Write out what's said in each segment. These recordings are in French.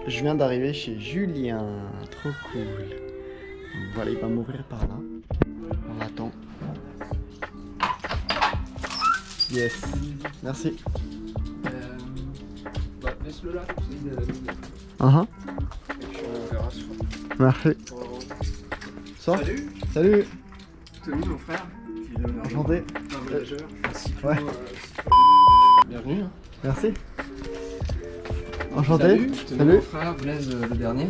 je viens d'arriver chez Julien. Trop cool. Donc voilà, il va m'ouvrir par là. On attend. Yes. Merci. Laisse-le là, comme ça il est à la maison. Et puis on verra soir. Merci. Sors. Salut. Salut. Tony, mon frère. Enchanté. Un voyageur. Ouais. Bienvenue. Merci. Enchanté. Salut. Tony, Salut. mon frère, Blaise le dernier.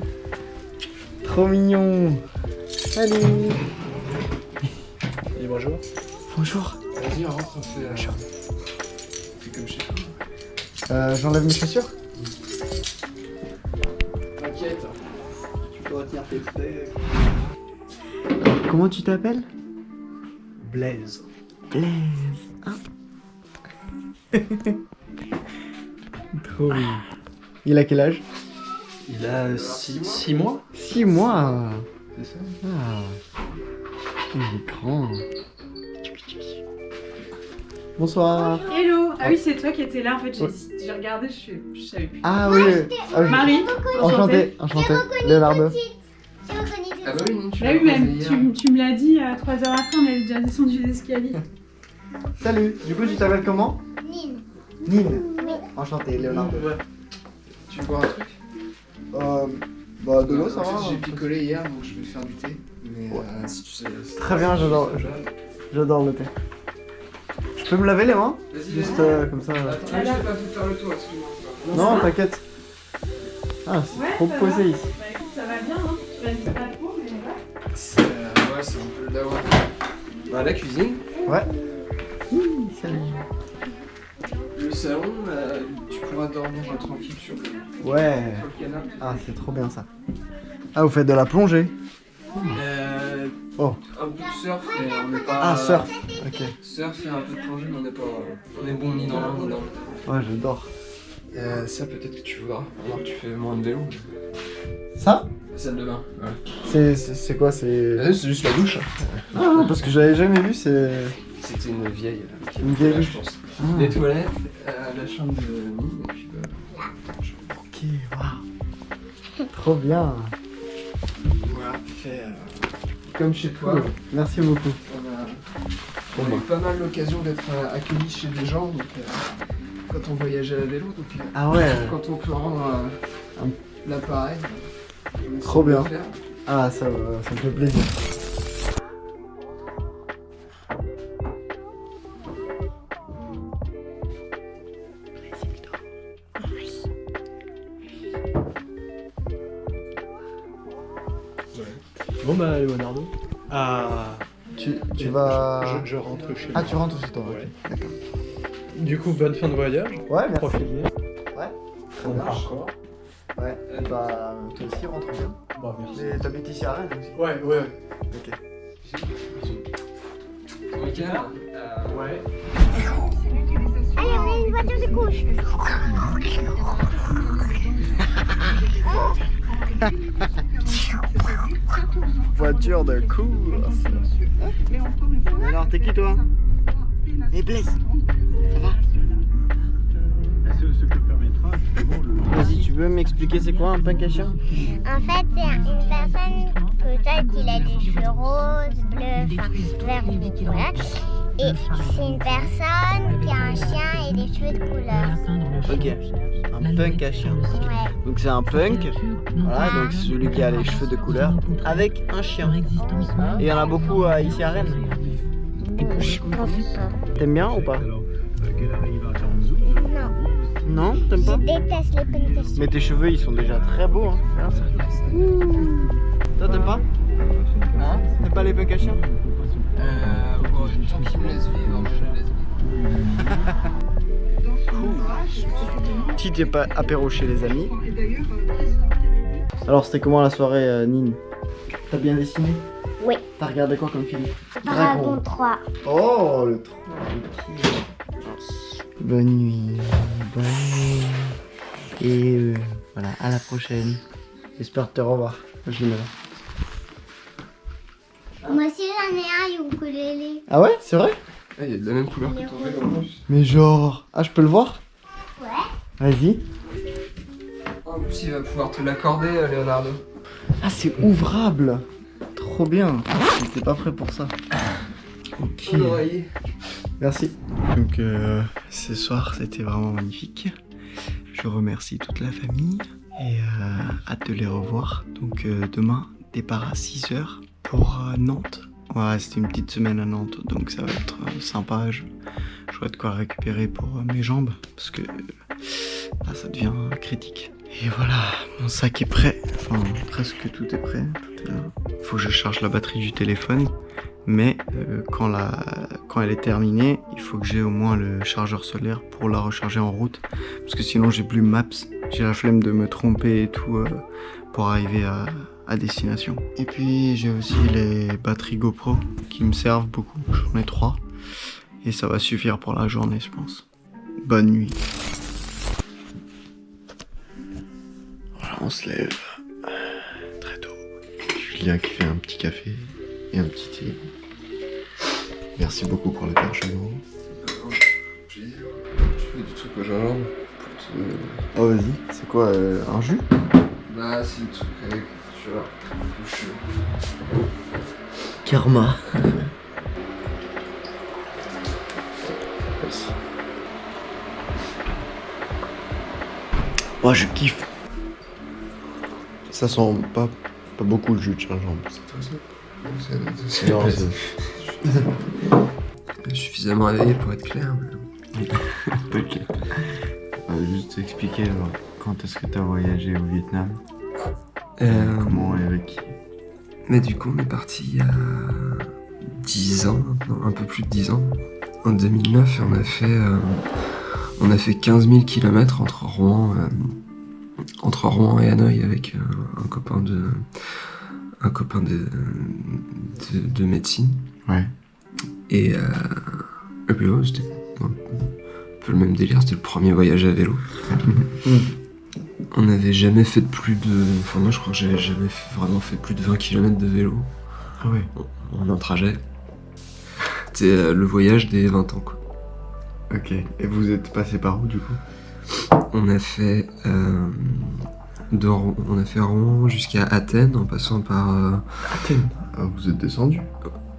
Trop mignon. Salut. Et bonjour. Bonjour. Vas-y, on rentre, on fait comme chez toi. J'enlève mes chaussures. T'inquiète. Tu peux retenir tes frais. Alors, comment tu t'appelles? Blaise. Blaise. Hein. Trop mignon. Il a quel âge? Il a 6 mois. 6 mois. C'est ça. Ah. Il est grand. Bonsoir. Hello. Ah oui, c'est toi qui étais là en fait. J'ai regardé, je savais plus. Ah oui. Ah, Marie. Enchanté. Enchanté. Leonardo. Ah bah oui, tu Bah oui, même, tu me l'as dit 3 heures après, on avait déjà descendu les escaliers. Salut. Du coup, tu t'appelles comment? Nine. Nine. Oui. Enchanté, Leonardo. Ouais. Tu veux boire un truc? Bah de l'eau, ça En fait, va. j'ai picolé hier, donc je vais te faire du thé. Mais Ouais. si tu sais. Très bien, j'adore le thé. Je peux me laver les mains? Vas-y, Juste vas-y. comme ça. Attends, je vais pas te faire le tour, excuse-moi. Non, t'inquiète. Ah, c'est Ouais, trop ça posé va. ici. Bah écoute, ça va bien, hein. Tu vas dire pas trop, mais ouais. Ouais, c'est un peu le dawa. Bah, la cuisine, Ouais. Salut. le salon, tu pourras dormir tranquille sur le Ouais. canapé. Ah, c'est trop bien ça. Ah, vous faites de la plongée? Oh. Un peu de surf, mais on n'est pas. Ah, surf. Ok. Surf et un peu de plongée, mais on n'est pas. On est bon ni dans l'un ni dans l'autre. Ouais, j'adore. Ça, peut-être que tu verras. Alors que tu fais moins de vélo. Ça? La salle de bain. Ouais. C'est quoi? C'est. C'est juste la douche. Ah, parce que j'avais jamais vu, c'est. C'était une vieille. Une vieille douche. je pense. Ah. Les toilettes, la chambre de Mine, et puis Ok, waouh. Trop bien. voilà, fait comme chez toi. Cool. Merci beaucoup. On a eu pas mal l'occasion d'être accueillis chez des gens donc, quand on voyageait à vélo. Donc, Ah ouais. quand on peut rendre l'appareil, on essaie Trop de le bien. faire. Ah, ça me fait plaisir. Bon bah Leonardo. Tu vas. Je rentre chez moi. Ah, tu rentres chez toi. Ouais. Ok. D'accord. Du coup, bonne fin de voyage. Ouais, merci. Profite bien. Ouais. On part encore. Ouais. Bah, toi aussi, rentre bien. Bon, merci. Et t'habites ici à Rennes aussi? Ouais. Ok. Ce week-end, Ouais. Allez, on a une voiture de couche. Voiture de course. Alors, t'es qui toi? Et Blaise, ça va? Ce que permettra justement le. Vas-y, tu peux m'expliquer c'est quoi un punk à chien? En fait, c'est une personne, peut-être qu'il a des cheveux roses, bleus, enfin, verts, voilà. Et c'est une personne qui a un chien et des cheveux de couleur. Ok. Un punk à chien. Ouais. Donc c'est un punk, voilà, donc c'est celui qui a les cheveux de couleur, avec un chien. Et il y en a beaucoup ici à Rennes. Je pense pas. T'aimes bien ou pas? Qu'elle arrive à 42. Non. Non, t'aimes pas? Je déteste les punks. Mais tes cheveux ils sont déjà très beaux, hein. Regarde ça. Toi t'aimes pas? Hein? T'aimes pas les punks à chien? Bon, tant qu'il me laisse vivre, je le laisse vivre. Petit apéro chez les amis. Alors c'était comment la soirée Nine? T'as bien dessiné? Oui. T'as regardé quoi comme film? Dragon 3. Oh le 3. Bonne nuit. Bonne nuit. Et voilà, à la prochaine. J'espère te revoir. Je le mets là. Moi aussi j'en ai un ukulélé. Ah ouais, c'est vrai? Ah, il est de la même couleur que ton vélo en plus. Mais genre... Ah, je peux le voir? Ouais. Vas-y. Oh, En plus, il va pouvoir te l'accorder, Leonardo. Ah, c'est ouvrable. Trop bien. J'étais pas prêt pour ça. Ok. L'oreiller. Merci. Donc ce soir c'était vraiment magnifique. Je remercie toute la famille et hâte de les revoir. Donc demain, départ à 6h pour Nantes. On va rester une petite semaine à Nantes, donc ça va être sympa. J'aurai de quoi récupérer pour mes jambes parce que là ça devient critique. Et voilà, mon sac est prêt. Enfin presque tout est prêt. Tout est là. Faut que je charge la batterie du téléphone. Mais quand elle est terminée, il faut que j'ai au moins le chargeur solaire pour la recharger en route. Parce que sinon j'ai plus Maps, j'ai la flemme de me tromper et tout pour arriver à destination. Et puis j'ai aussi les batteries GoPro qui me servent beaucoup, j'en ai 3. Et ça va suffire pour la journée je pense. Bonne nuit. Voilà, on se lève très tôt. Julia qui fait un petit café et un petit thé. Merci beaucoup pour le perche à l'eau. Tu fais du truc au gingembre. Oh vas-y, c'est quoi, un jus? Bah, c'est le truc avec, tu vois, Karma. Merci. Moi je kiffe. Ça sent pas beaucoup le jus de gingembre. C'est toi ça? Non, Suffisamment réveillé pour être clair. Ok. Juste expliquer alors, quand est-ce que t'as voyagé au Vietnam? Comment et avec qui? Mais du coup, on est parti il y a 10 ans maintenant, un peu plus de 10 ans. En 2009, et on a fait 15 000 km entre Rouen et Hanoï avec un copain de médecine. Ouais. Et puis ouais, c'était un peu le même délire, c'était le premier voyage à vélo. On n'avait jamais fait Enfin moi je crois que j'avais jamais vraiment fait plus de 20 km de vélo. Ah ouais. En un trajet. C'était le voyage des 20 ans quoi. Ok. Et vous êtes passé par où du coup? On a fait Rouen jusqu'à Athènes en passant par... Athènes. Ah, vous êtes descendu?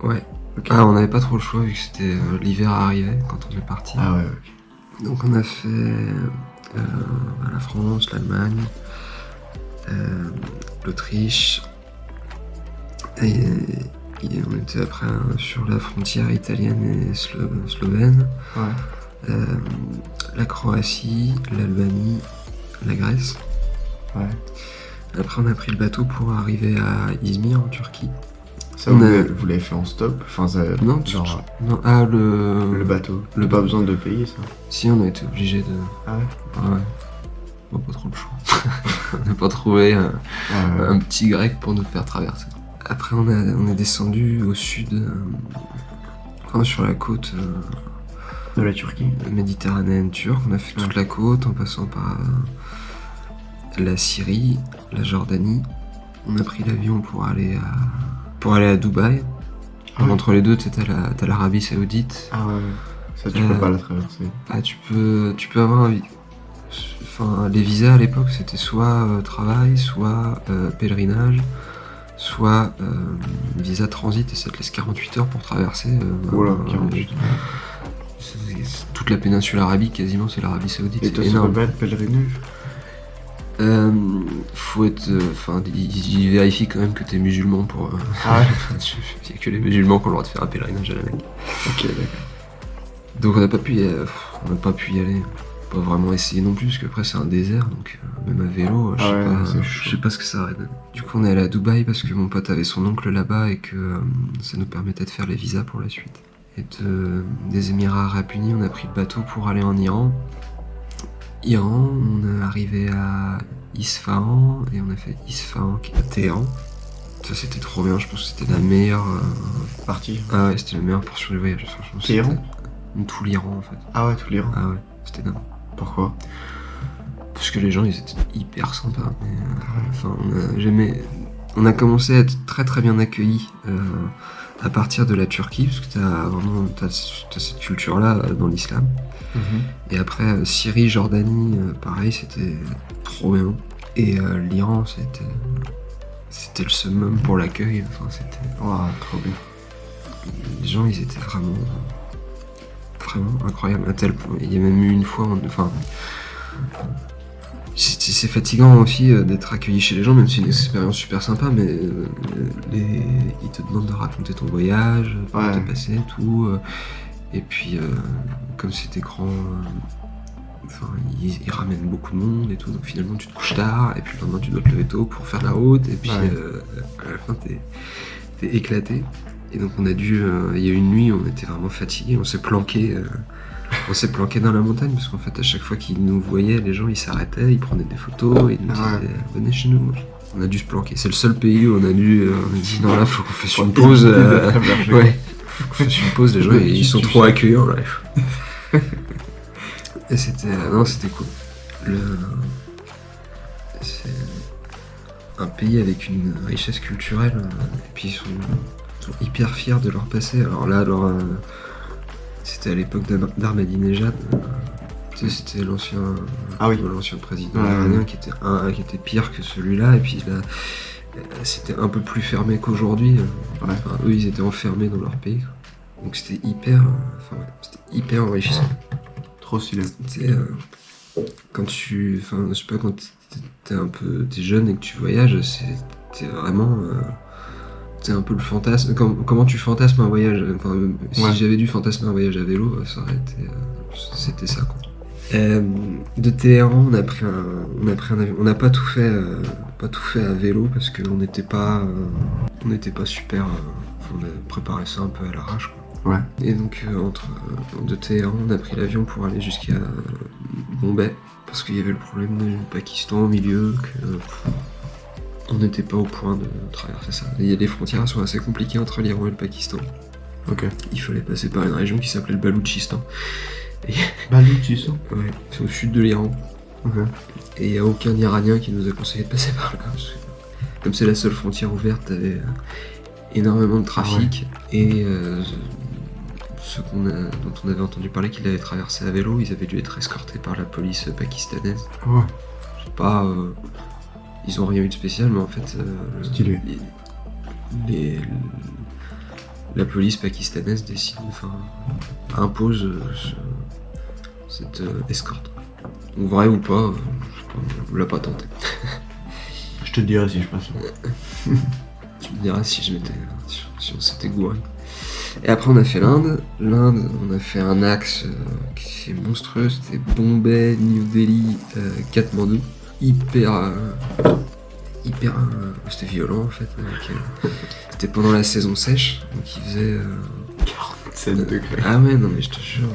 Ouais. Ok. Ah, on n'avait pas trop le choix vu que c'était l'hiver arrivait quand on est parti. Ah ouais, ok. Donc on a fait la France, l'Allemagne, l'Autriche et on était après sur la frontière italienne et slovène, Ouais. la Croatie, l'Albanie, la Grèce. Ouais. Après on a pris le bateau pour arriver à Izmir en Turquie. Ça, On vous a- vous l'avez fait en stop? Enfin, ça, Non, genre non, le bateau. le Pas bateau. besoin de payer ça? Si, on a été obligé de... Ah ouais? Ouais. Bon, pas trop le choix. On n'a pas trouvé un petit grec pour nous faire traverser. Après, on est descendu au sud, sur la côte De la Turquie? méditerranéenne turque. On a fait toute la côte en passant par la Syrie, la Jordanie. On a pris l'avion pour aller à Dubaï. Ah ouais. Entre les deux, t'as l'Arabie Saoudite. Ah ouais. Ça, tu peux pas la traverser. Ah, tu peux avoir enfin, les visas à l'époque, c'était soit travail, soit pèlerinage, soit visa transit, et ça te laisse 48 heures pour traverser. Voilà, 48. Toute la péninsule arabique, quasiment, c'est l'Arabie Saoudite. Et C'est toi, ça énorme. peut pas être pèlerinage? Faut être. Enfin, ils vérifient quand même que t'es musulman pour. Ah ouais? Il y a que les musulmans qui ont le droit de faire un pèlerinage à la Mecque. Ok, d'accord. Donc on n'a pas pu y aller. Pas vraiment essayer non plus, parce qu'après c'est un désert, donc même à vélo, Ah ouais, c'est chaud. je sais pas ce que ça aurait donné. Du coup on est allé à Dubaï parce que mon pote avait son oncle là-bas et que ça nous permettait de faire les visas pour la suite. Et des Émirats Arabes Unis, on a pris le bateau pour aller en Iran. On est arrivé à Isfahan, et on a fait Isfahan à Téhéran. Ça c'était trop bien, je pense que c'était la meilleure... Parti. Ah ouais, c'était la meilleure portion du voyage, franchement. Téhéran? C'était tout l'Iran en fait. Ah ouais, tout l'Iran. Ah ouais, c'était dingue. Pourquoi? Parce que les gens ils étaient hyper sympas. Mais, enfin, on a commencé à être très très bien accueillis à partir de la Turquie, parce que t'as cette culture là dans l'islam. Et après Syrie, Jordanie, pareil, c'était trop bien. Et l'Iran, c'était le summum pour l'accueil. Enfin, c'était Trop bien. les gens, ils étaient vraiment incroyables à tel point. Il y a même eu une fois, c'est fatigant aussi d'être accueilli chez les gens, même si c'est une expérience super sympa, mais ils te demandent de raconter ton voyage, comment t'es passé, tout. Et puis, comme c'était grand, ils ramènent beaucoup de monde et tout, donc finalement tu te couches tard, et puis le lendemain tu dois te lever tôt pour faire la route, et puis à la fin t'es éclaté. Et donc il y a eu une nuit où on était vraiment fatigués, on s'est planqué dans la montagne, parce qu'en fait à chaque fois qu'ils nous voyaient, les gens ils s'arrêtaient, ils prenaient des photos, et ils nous disaient venez chez nous. On a dû se planquer, c'est le seul pays où on a dit non là faut qu'on fasse une pause, ouais, faut qu'on fasse une pause, les gens ils sont trop accueillants là. Et c'était cool. C'est un pays avec une richesse culturelle, et puis ils sont hyper fiers de leur passé. Alors là, c'était à l'époque d'Ahmadinejad. C'était l'ancien président iranien qui était pire que celui-là, et puis là, c'était un peu plus fermé qu'aujourd'hui. Enfin, eux, ils étaient enfermés dans leur pays. Donc c'était hyper enrichissant. Trop stylé. Quand t'es jeune et que tu voyages, c'est vraiment c'est un peu le fantasme. Comment tu fantasmes un voyage. Si j'avais dû fantasmer un voyage à vélo, ça aurait été c'était ça quoi. De Téhéran, on a pris un avion. On n'a pas tout fait à vélo parce qu'on n'était pas super. On a préparé ça un peu à l'arrache quoi. Ouais. Et donc de Téhéran, on a pris l'avion pour aller jusqu'à Bombay, parce qu'il y avait le problème du Pakistan au milieu, on n'était pas au point de traverser ça. Et les frontières sont assez compliquées entre l'Iran et le Pakistan. Ok. Il fallait passer par une région qui s'appelait le Baloutchistan. Baloutchistan. Ouais, c'est au sud de l'Iran. Ok. Et il n'y a aucun Iranien qui nous a conseillé de passer par là. Parce que, comme c'est la seule frontière ouverte, t'avais énormément de trafic. Et ceux dont on avait entendu parler qu'ils avaient traversé à vélo, ils avaient dû être escortés par la police pakistanaise. Ouais. Je sais pas, ils ont rien eu de spécial, mais en fait, Stylé. la police pakistanaise impose cette escorte. Donc vrai ou pas, je sais pas, on l'a pas tenté. Je te dirai si je passe. Tu me diras si on s'était gouré. Et après on a fait l'Inde. L'Inde, on a fait un axe qui est monstrueux, c'était Bombay, New Delhi, Katmandou. C'était violent en fait. C'était pendant la saison sèche, donc il faisait 47 degrés. Ah ouais, non mais je te jure.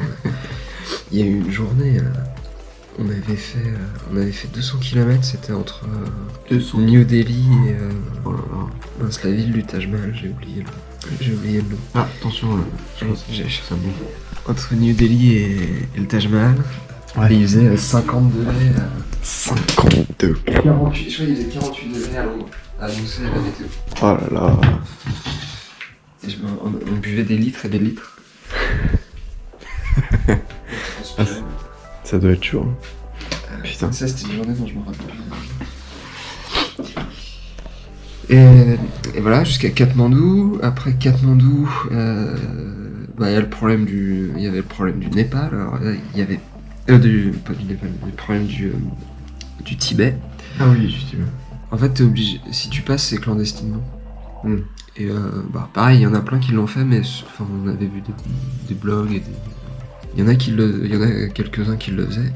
Il y a eu une journée, on avait fait 200 km, c'était entre New Delhi et la ville du Taj Mahal, j'ai oublié le nom. Ah, attention, J'ai ça bouge. entre New Delhi et le Taj Mahal. Ouais. Et il faisait 50 degrés. 52. 48, je crois qu'il faisait 48 degrés à Londres. Annoncé à la météo. Oh là là. Et on buvait des litres et des litres. Ça doit être chaud. Putain. Ça, c'était une journée dont je me rappelle. Et voilà, jusqu'à Katmandou. Après Katmandou, il y avait le problème du Népal. Alors là, il y avait pas du Népal, le problème du Tibet. Ah oui, du Tibet. En fait, t'es obligé. Si tu passes, c'est clandestinement. Et pareil, il y en a plein qui l'ont fait, mais on avait vu des blogs et il y en a quelques-uns qui le faisaient,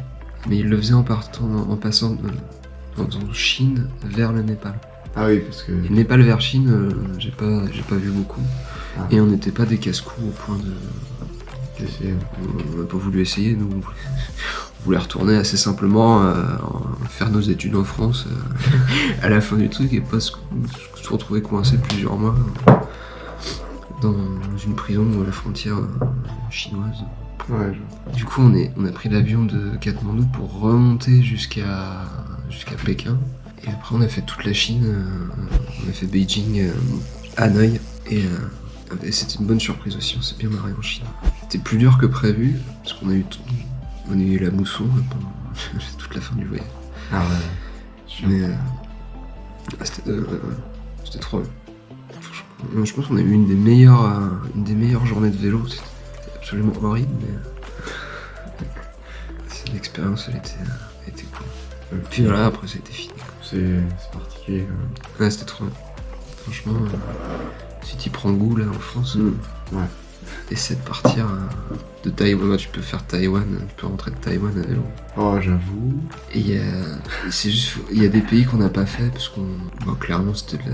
mais ils le faisaient en passant en Chine vers le Népal. Ah oui, parce que... Et Népal vers Chine, j'ai pas vu beaucoup. Ah. Et on n'était pas des casse-cous au point de... J'essaie. On n'a pas voulu essayer, nous. On voulait retourner assez simplement, faire nos études en France à la fin du truc et pas se retrouver coincé plusieurs mois dans une prison à la frontière chinoise. Ouais, Du coup, on a pris l'avion de Katmandou pour remonter jusqu'à Pékin. Et après, on a fait toute la Chine. On a fait Beijing, Hanoï. Et c'était une bonne surprise aussi. On s'est bien marré en Chine. C'était plus dur que prévu, parce qu'on a eu la mousson pendant toute la fin du voyage. Ah ouais. Mais c'était trop bien. Franchement, je pense qu'on a eu une des meilleures journées de vélo. C'était absolument horrible, mais l'expérience elle était cool. Puis voilà, après ça a été fini. C'est particulier. Ouais, c'était trop bien. Franchement, si tu prends goût là en France, Ouais. essaie de partir de Taïwan. Bah, tu peux faire Taïwan, tu peux rentrer de Taïwan à vélo. Oh, j'avoue. Et il y a des pays qu'on n'a pas fait parce qu'on. Bon, clairement, c'était de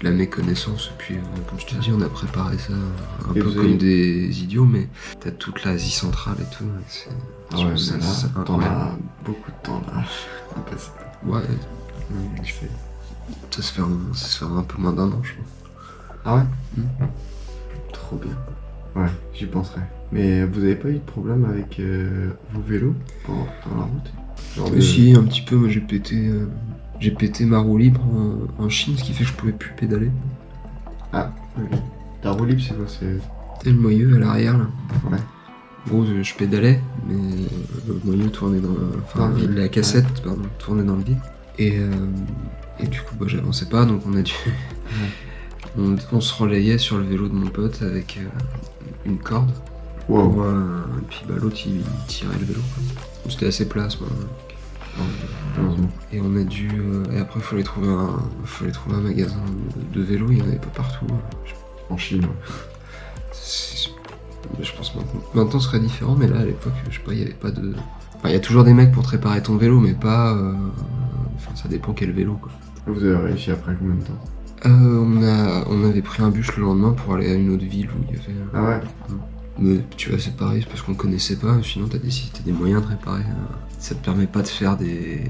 la méconnaissance. Et puis, comme je te dis, on a préparé ça un Et peu vous comme avez- des idiots, mais t'as toute l'Asie centrale et tout. Et c'est- Ah ouais, c'est- mais là, c'est t'en incroyable. as beaucoup de temps là. à passer. Ouais, Je sais. ça se fait un peu moins d'un an, je pense. Ah ouais Trop bien. Ouais, j'y penserai. Mais vous avez pas eu de problème avec vos vélos dans la route? Genre Mais si, un petit peu, moi j'ai pété ma roue libre en Chine, ce qui fait que je pouvais plus pédaler. Ah, ok. Ta roue libre, c'est quoi? C'est... Et le moyeu à l'arrière là. Ouais. En gros, je pédalais, mais le moyeu tournait Dans le vide. la cassette, pardon, tournait dans le vide. Et du coup, bah, j'avançais pas, donc on a dû. On se relayait sur le vélo de mon pote avec une corde. Wow. Et puis bah, l'autre il tirait le vélo. Quoi. C'était assez plat à ce moment-là. Heureusement. Et on a dû. Et après, il fallait trouver un magasin de vélo, il n'y en avait pas partout. En Chine. Je pense maintenant ce serait différent, mais là à l'époque, je sais pas, il y avait pas de. Enfin, il y a toujours des mecs pour te réparer ton vélo, mais pas. Enfin, ça dépend quel vélo quoi. Vous avez réussi après combien de temps? On avait pris un bus le lendemain pour aller à une autre ville où il y avait. Ah ouais? Mais tu vois, c'est pareil, c'est parce qu'on connaissait pas, sinon t'as des moyens de réparer. Ça te permet pas de faire des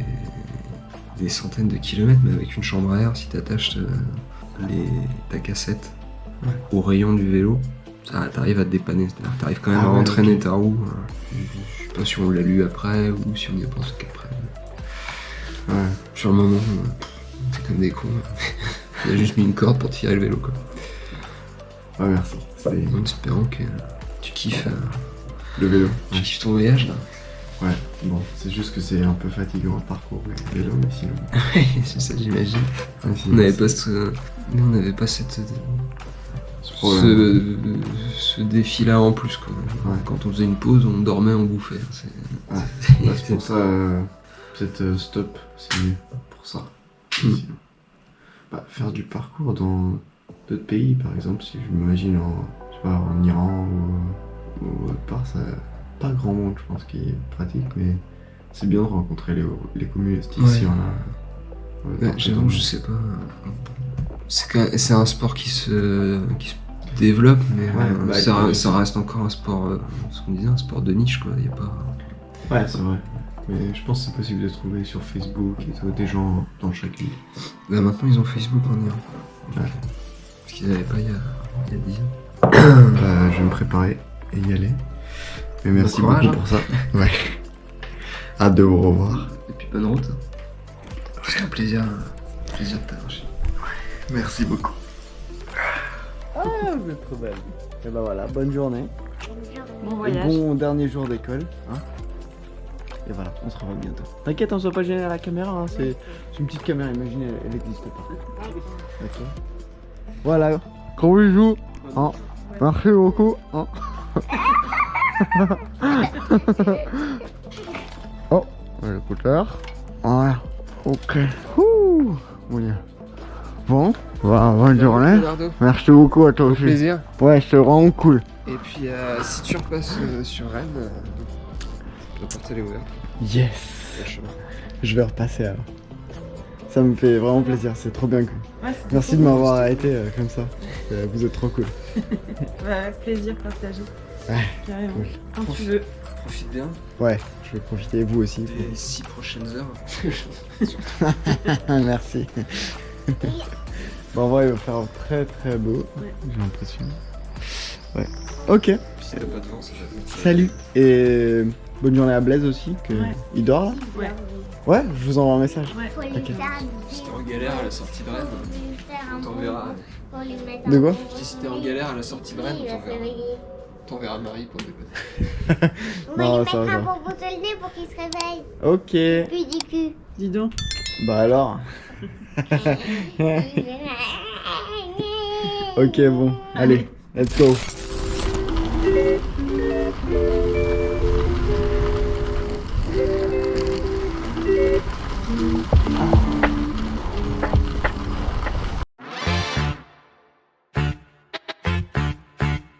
centaines de kilomètres, mais avec une chambre à air, si t'attaches ta cassette au rayon du vélo, t'arrives à te dépanner, c'est-à-dire que t'arrives quand même Ah à ouais, entraîner ok. ta roue. Je sais pas si on l'a lu après ou si on y a pensé qu'après. Ouais. Sur le moment, c'est comme des cons. On a juste mis une corde pour tirer le vélo quoi. Ah merci. C'est En espérant que tu kiffes, le vélo. tu kiffes ton voyage là. Ouais, bon, c'est juste que c'est un peu fatigant le parcours le vélo, mais sinon. C'est ça, j'imagine. Ouais, On sinon, n'avait c'est- pas nous, on n'avait pas cette ce problème. ce défi-là en plus quoi. Ouais. Quand on faisait une pause, on dormait, on bouffait. Bah, c'est pour ça, peut-être stop, c'est mieux pour ça. Sinon. Bah, faire du parcours dans d'autres pays, par exemple, si je m'imagine je sais pas, en Iran ou autre part, ça pas grand monde, je pense, qui pratique, mais c'est bien de rencontrer les communistes ici. Ouais. On a J'avoue, je sais pas. C'est un sport qui se développe, mais Ouais, bah, ça reste encore un sport, ce qu'on disait, un sport de niche quoi. Y a pas. Ouais, c'est vrai. Mais je pense que c'est possible de trouver sur Facebook et tout, des gens dans chaque ville. Bah, maintenant ils ont Facebook en Iran. Ouais. Parce qu'ils n'avaient pas il y a 10 ans. Je vais me préparer et y aller. Mais merci Bon courage, beaucoup pour ça. Ouais. Hâte de vous revoir. Et puis bonne route. C'était un plaisir de t'avoir. Merci beaucoup. Ah, vous êtes trop belle. Et bah voilà, bonne journée. Bon Et voyage. bon dernier jour d'école. Hein. Et voilà, on se revoit bientôt. T'inquiète, on soit pas gêné à la caméra. Hein. C'est une petite caméra, imagine, elle n'existe pas. Ok. Voilà, gros bisous. Hein. Merci beaucoup. Hein. Oh, l'écouteur. Voilà. Ok. Ouh. Bon, voilà, bonne journée. Leonardo, Merci beaucoup à toi aussi. plaisir. Ouais, c'est vraiment cool. Et puis si tu repasses sur Rennes, la porte elle est ouverte. Yes. Le chemin. Je vais repasser alors. Ça me fait vraiment plaisir, c'est trop bien cool. Ouais, c'était Merci de trop m'avoir arrêté comme ça. Vous êtes trop cool. cool. Ouais, plaisir partagé. Ouais, Carrément. cool. Quand tu veux. Profite bien Ouais, je vais profiter, vous aussi. des 6 prochaines heures. Merci. Bon, en vrai, il va faire très très beau. Ouais. J'ai l'impression. Ouais. Ok, Puis s'il n'y a pas de vent, ça va être. salut. Et bonne journée à Blaise aussi. Que... Ouais. Il dort là? Ouais. Ouais, je vous envoie un message. Ouais. Faut lui Ok. faire Si t'es en galère à la sortie de Rennes, lui faire un t'enverras. Faut lui mettre De un quoi? bonbon. Je dis si t'es en galère à la sortie de Rennes, Oui, il va se réveiller. t'enverras Marie pour déposer. On va Non, lui ça mettre va, un ça va. bonbon sur le nez pour qu'il se réveille. Ok. Puis du cul. Dis donc. Bah alors. Ok, bon, allez, let's go.